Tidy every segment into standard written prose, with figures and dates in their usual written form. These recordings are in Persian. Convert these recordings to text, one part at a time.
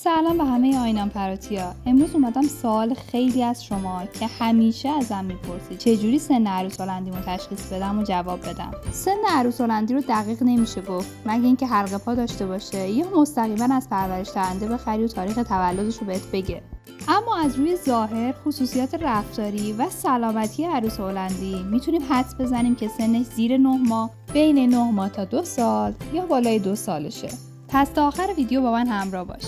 سلام به همه آینان پراتیا. امروز اومدم سوال خیلی از شما که همیشه ازم میپرسید چجوری سن عروس هلندیمو تشخیص بدم و جواب بدم. سن عروس هلندی رو دقیق نمیشه گفت مگه اینکه حلقه پا داشته باشه یا مستقیما از پرورش دهنده بخری و تاریخ تولدش رو بهت بگه. اما از روی ظاهر، خصوصیات رفتاری و سلامتی عروس هلندی میتونیم حدس بزنیم که سنش زیر 9 ماه، بین 9 ماه تا 2 سال یا بالای 2 سالشه. پس تا آخر ویدیو با من همراه باش.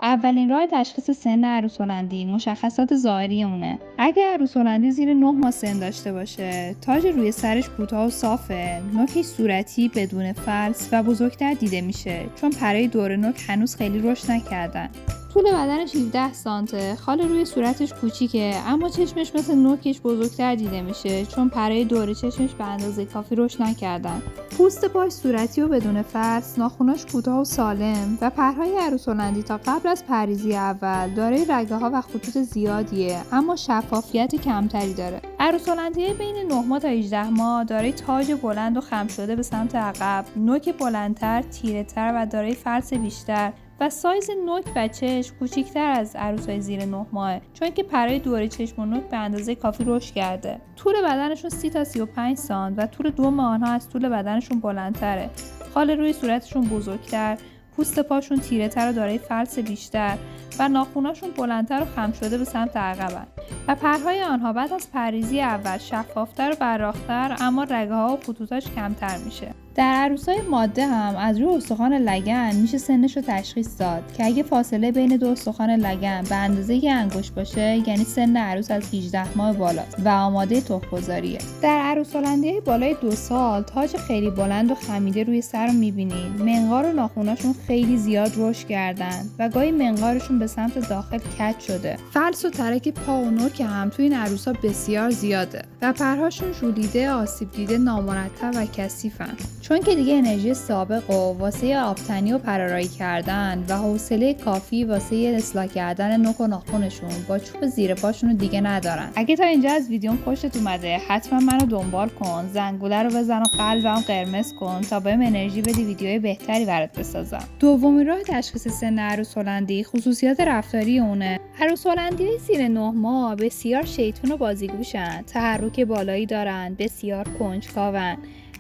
اولین راه تشخیص سن عروس هلندی مشخصات ظاهری اونه. اگه عروس هلندی زیر 9 ماه سن داشته باشه، تاج روی سرش کوتاه و صافه، نوکش صورتی بدون فلس و بزرگتر دیده میشه چون پره‌ی دور نوک هنوز خیلی رشد نکردن. طول بدنش 17 سانته، خال روی صورتش کوچیکه اما چشمش مثل نوکش بزرگتر دیده میشه چون پره‌ی دور چشمش به اندازه کافی رشد نکردن. پوست پاش صورتی و بدون فلس، ناخناش کوتاه و سالم و پرهای عروس هلندی تا قبل از پریزی اول دارای رگه‌ها و خطوط زیادیه اما شفافیت کمتری داره. عروس هلندی بین 9 ماه تا 18 ماه دارای تاج بلند و خم شده به سمت عقب، نوک بلندتر، تیره‌تر و دارای فلس بیشتر و سایز نوک و چشم کوچیک‌تر از عروسای زیر 9 ماه چون که پرهای دور چشم و نوک به اندازه کافی رشد کرده. طول بدنشون 30 تا 35 سانت و طول دم آنها از طول بدنشون بلندتره. خال روی صورتشون بزرگتر، پوست پاشون تیره‌تر و دارای فلس بیشتر و ناخناشون بلندتر و خم شده به سمت عقبن و پرهای آنها بعد از پریزی اول شفافتر و براق‌تر اما رگه‌ها و خطوطاش کمتر میشه. در عروسای ماده هم از روی استخوان لگن میشه سنش رو تشخیص داد که اگه فاصله بین دو استخوان لگن به اندازه یه انگشت باشه یعنی سن عروس از 18 ماه بالاست و آماده تخم‌گذاریه. در عروس هلندی بالای 2 سال تاج خیلی بلند و خمیده روی سر رو میبینید. منقار و ناخناشون خیلی زیاد رشد کردن و گاهی منقارشون به سمت داخل کج شده. فلس و ترک پا و نوک هم توی این عروسا بسیار زیاده و پرهاشون ژولیده، آسیب دیده، نامرتب و کثیفن. چون که دیگه انرژی سابق و واسه آبتنی و پرارایی کردن و حوصله کافی واسه اصلاح کردن نوک و ناخنشون با چوب زیر پاشون رو دیگه ندارن. اگه تا اینجا از ویدیوم خوشت اومده حتما منو دنبال کن، زنگوله رو بزن و قلبم قرمز کن تا بهم انرژی بدی ویدیوهای بهتری برات بسازم. دومین راه تشخیص سن عروس هلندی خصوصیات رفتاری اونه. عروس هلندی زیر 9 ماه بسیار شیطون و بازیگوشن، تحرک بالایی دارن، بسیار کنجکاون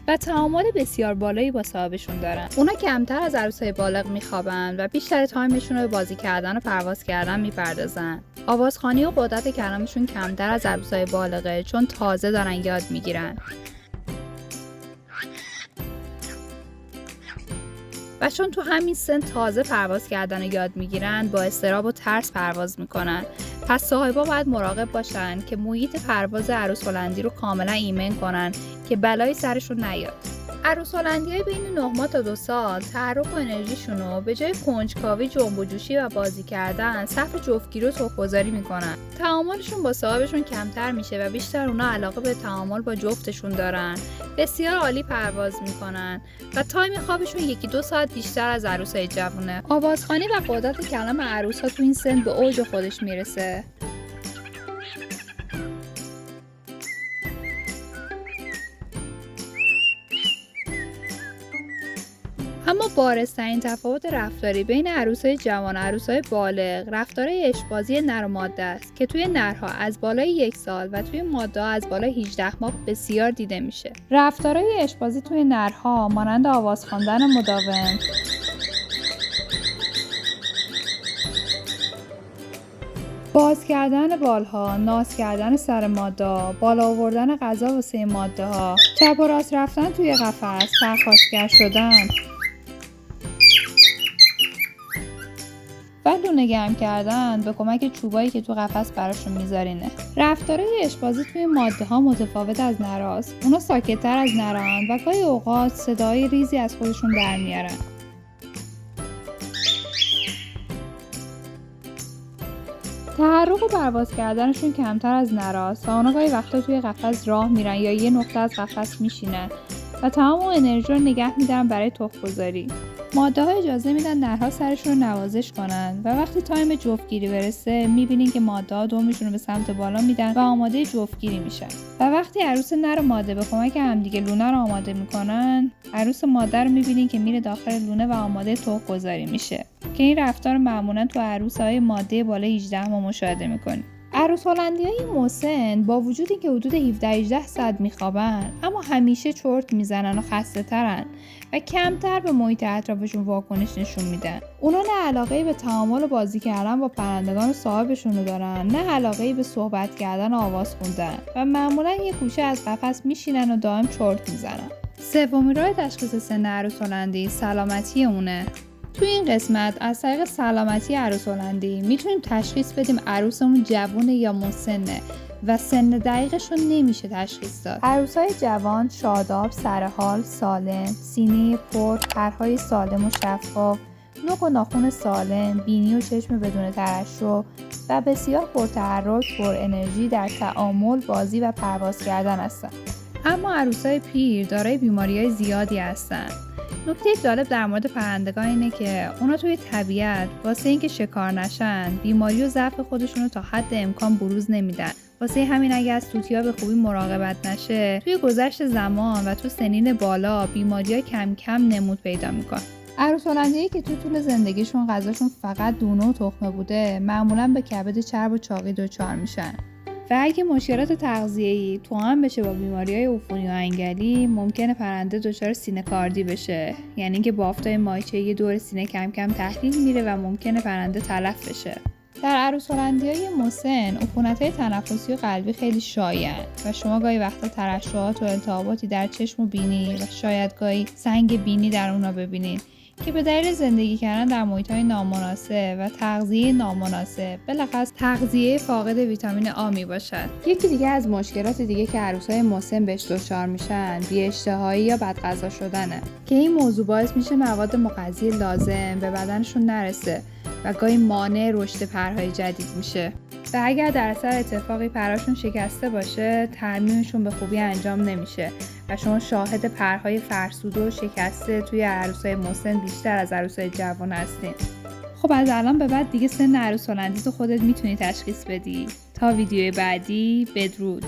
و تعامل بسیار بالایی با صاحبشون دارن. اونا کمتر از عروسای بالغ میخوابن و بیشتر تایمشون رو به بازی کردن و پرواز کردن میپردازن. آوازخوانی و قدرت کلامشون کمتر از عروسای بالغه چون تازه دارن یاد میگیرن. و چون تو همین سن تازه پرواز کردن و یاد میگیرن با اضطراب و ترس پرواز میکنن. پس صاحبا باید مراقب باشن که محیط پرواز عروس هلندی رو کاملا ایمن کنن که بلایی سرشون نیاد. عروس هلندی‌های بین 9 ماه تا 2 سال تحرک و انرژیشون رو به جای کنجکاوی، جنب و جوشی و بازی کردن صرف جفتگیری و تخم‌گذاری میکنن. تعاملشون با صاحبشون کمتر میشه و بیشتر اونا علاقه به تعامل با جفتشون دارن. بسیار عالی پرواز میکنن و تایم خوابشون 1-2 ساعت بیشتر از عروسای جوونه. آوازخوانی و قدرت کلام عروس‌ها تو این سن به اوج خودش میرسه. اما بارزترین تفاوت رفتاری بین عروسای جوان و عروسای بالغ رفتارهای اشبازی نر و ماده است که توی نرها از بالای 1 سال و توی ماده از بالای 18 ماه بسیار دیده میشه. رفتارهای اشبازی توی نرها مانند آواز خواندن مداوم، باز کردن بالها، ناز کردن سر ماده، بالا آوردن غذا واسه ماده ها، چپ و راست رفتن توی قفس، پرخاشگر شدن و لونه گرم کردن به کمک چوبایی که تو قفس براشون میذارینه. رفتارهای اشبازی توی ماده ها متفاوت از نراست. اونا ساکت‌تر از نران و گاهی اوقات صدای ریزی از خودشون در میارن. تحرک و پرواز کردنشون کمتر از نراست و اونا گاهی وقتا توی قفس راه میرن یا یه نقطه از قفس میشینن و تمام اون انرژی رو نگه میدارن برای تخم‌گذاری. ماده ها اجازه میدن نرها سرشون رو نوازش کنن و وقتی تایم جفتگیری برسه میبینین که ماده ها دمشون رو به سمت بالا میدن و آماده جفتگیری میشن. و وقتی عروس نر و ماده به کمک همدیگه لونه رو آماده میکنن، عروس ماده رو میبینین که میره داخل لونه و آماده تخم‌گذاری میشه که این رفتار معمولا تو عروس‌های ماده بالای 18 ما مشاهده میکنیم. عروس هلندی‌های مسن با وجود اینکه حدود 17-18 ساعت میخوابن، اما همیشه چرت میزنن و خسته ترن و کمتر به محیط اطرافشون واکنش نشون میدن. اونا نه علاقه‌ای به تعامل و بازی کردن با پرندگان و صاحبشون رو دارن، نه علاقه‌ای به صحبت کردن و آواز خوندن و معمولا یه گوشه از قفس میشینن و دائم چرت میزنن. سومین راه تشخیص سن عروس هلندی سلامتی اونه. تو این قسمت از طریق سلامتی عروس هلندی میتونیم تشخیص بدیم عروسمون جوونه یا مسنه و سن دقیقش رو نمیشه تشخیص داد. عروسای جوان شاداب، سرحال، سالم، سینه پر، پرهای سالم و شفاف، نوک و ناخن سالم، بینی و چشم بدون ترشح و بسیار پرتحرک، پر انرژی در تعامل، بازی و پرواز کردن هستند. اما عروسای پیر دارای بیماریهای زیادی هستن. نکته جالب در مورد پرندگان اینه که اونا توی طبیعت واسه اینکه شکار نشن بیماری و ضعف خودشون رو تا حد امکان بروز نمیدن. واسه همین اگه از توتیا به خوبی مراقبت نشه، توی گذشت زمان و تو سنین بالا بیماری‌ها کم کم نمود پیدا میکنن. عروس هلندیایی که تو طول زندگیشون غذاشون فقط دونه و تخمه بوده، معمولاً به کبد چرب و چاقی دچار میشن. و اگه مشکلات تغذیه‌ای توأم بشه با بیماری‌های عفونی و انگلی، ممکنه پرنده دچار سینه کاردی بشه، یعنی که بافتای مایچه‌ای دور سینه کم کم تحلیل میره و ممکنه پرنده تلف بشه. در عروس هلندیای مسن عفونت‌های تنفسی و قلبی خیلی شایع‌اند و شما گاهی وقتا ترشحات و التهاباتی در چشم و بینی و شاید گاهی سنگ بینی در اونا ببینید که به دلیل زندگی کردن در محیط‌های نامناسب و تغذیه نامناسب، بالاخص تغذیه فاقد ویتامین آ می باشد. یکی دیگه از مشکلات دیگه که عروس‌های مسن بهش دچار میشن، بی‌اشتهایی یا بدغذا شدنه که این موضوع باعث میشه مواد مغذی لازم به بدنشون نرسه و گاهی مانع رشد پرهای جدید میشه. و اگر در اثر اتفاقی پرهاشون شکسته باشه، ترمیمشون به خوبی انجام نمیشه و شما شاهد پرهای فرسوده و شکسته توی عروسای مسن بیشتر از عروسای جوان هستین. خب از الان به بعد دیگه سن عروس هلندی تو خودت میتونی تشخیص بدی. تا ویدیوی بعدی، بدرود.